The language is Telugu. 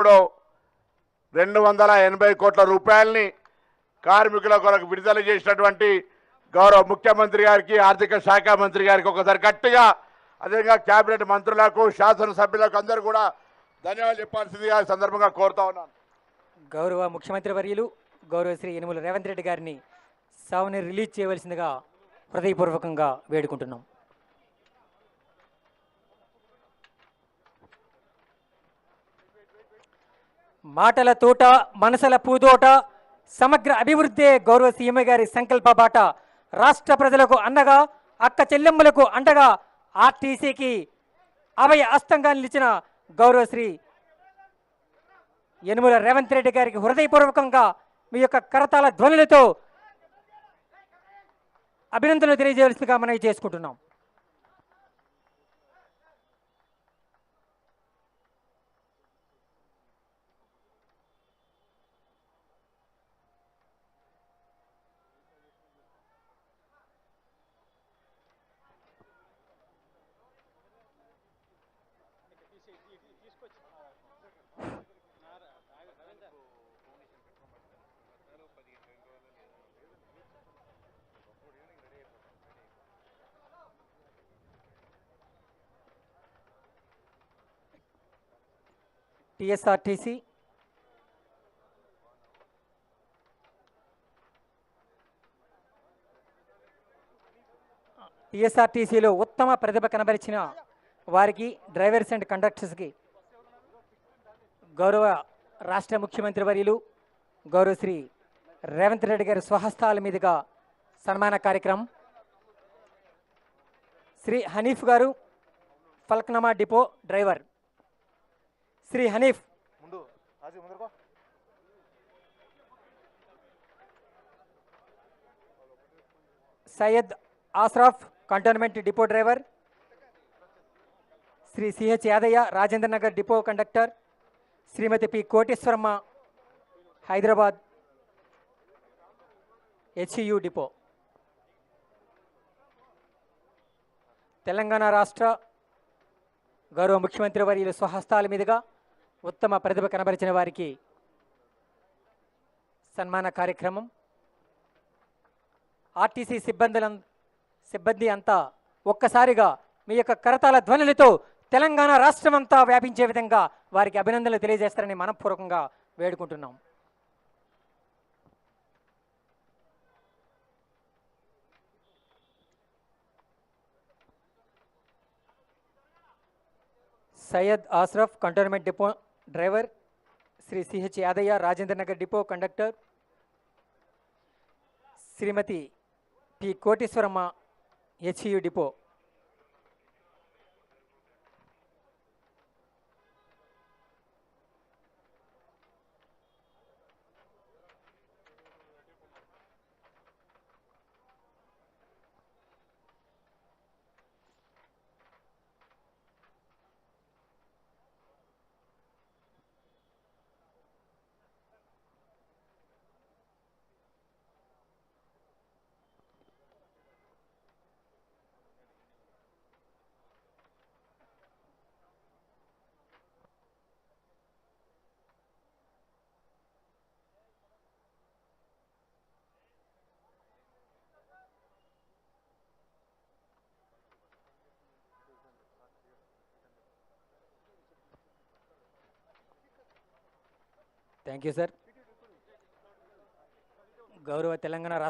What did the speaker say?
ఇప్పుడు 280 కోట్ల రూపాయలని కార్మికుల కొరకు విడుదల చేసినటువంటి గౌరవ ముఖ్యమంత్రి గారికి, ఆర్థిక శాఖ మంత్రి గారికి ఒకసారి గట్టిగా, అదేవిధంగా కేబినెట్ మంత్రులకు, శాసనసభ్యులకు అందరూ కూడా ధన్యవాదాలు చెప్పాల్సిందిగా ఈ సందర్భంగా కోరుతా ఉన్నాను. గౌరవ ముఖ్యమంత్రి వర్యులు గౌరవ శ్రీ యనమల రేవంత్ రెడ్డి గారిని సభని రిలీజ్ చేయవలసిందిగా హృదయపూర్వకంగా వేడుకుంటున్నాం. మాటల తోట మనసుల పూదోట సమగ్ర అభివృద్ధి గౌరవ సీఎం గారి సంకల్ప బాట. రాష్ట్ర ప్రజలకు అండగా, అక్క చెల్లెమ్మలకు అండగా, ఆర్టీసీకి అభయ అస్తంగా నిలిచిన గౌరవ శ్రీ యనమల రేవంత్ రెడ్డి గారికి హృదయపూర్వకంగా మీ యొక్క కరతాళ ధ్వనులతో అభినందనలు తెలియజేయవలసిందిగా మనవి చేసుకుంటున్నాం. టీఎస్ఆర్టీసీ టీఎస్ఆర్టీసీలో ఉత్తమ ప్రతిభ కనబరిచిన వారికి, డ్రైవర్స్ అండ్ కండక్టర్స్కి గౌరవ రాష్ట్ర ముఖ్యమంత్రి వర్యులు గౌరవ శ్రీ రేవంత్ రెడ్డి గారి స్వహస్తాల మీదుగా సన్మాన కార్యక్రమం. శ్రీ హనీఫ్ గారు, Falaknuma depot driver. Shri Hanif Syed Ashraf cantonment depot driver. Shri CH Yadaiah Rajendra Nagar depot conductor. Shrimati P Koteswaramma Hyderabad HU depot. Telangana రాష్ట్ర గౌరవ ముఖ్యమంత్రి వర్యుల స్వహస్తాల మీదుగా ఉత్తమ ప్రతిభ కనబరిచిన వారికి సన్మాన కార్యక్రమం. ఆర్టీసీ సిబ్బంది అంతా ఒక్కసారిగా మీ యొక్క కరతాళ ధ్వనులతో తెలంగాణ రాష్ట్రం అంతా వ్యాపించే విధంగా వారికి అభినందనలు తెలియజేస్తారని మనపూర్వకంగా వేడుకుంటున్నాం. Syed Ashraf cantonment depot driver. Shri CH Yadaiah Rajendra Nagar depot conductor. Shrimati P Koteswaramma HU depot. Thank you sir. గౌరవ తెలంగాణ రాష్ట్ర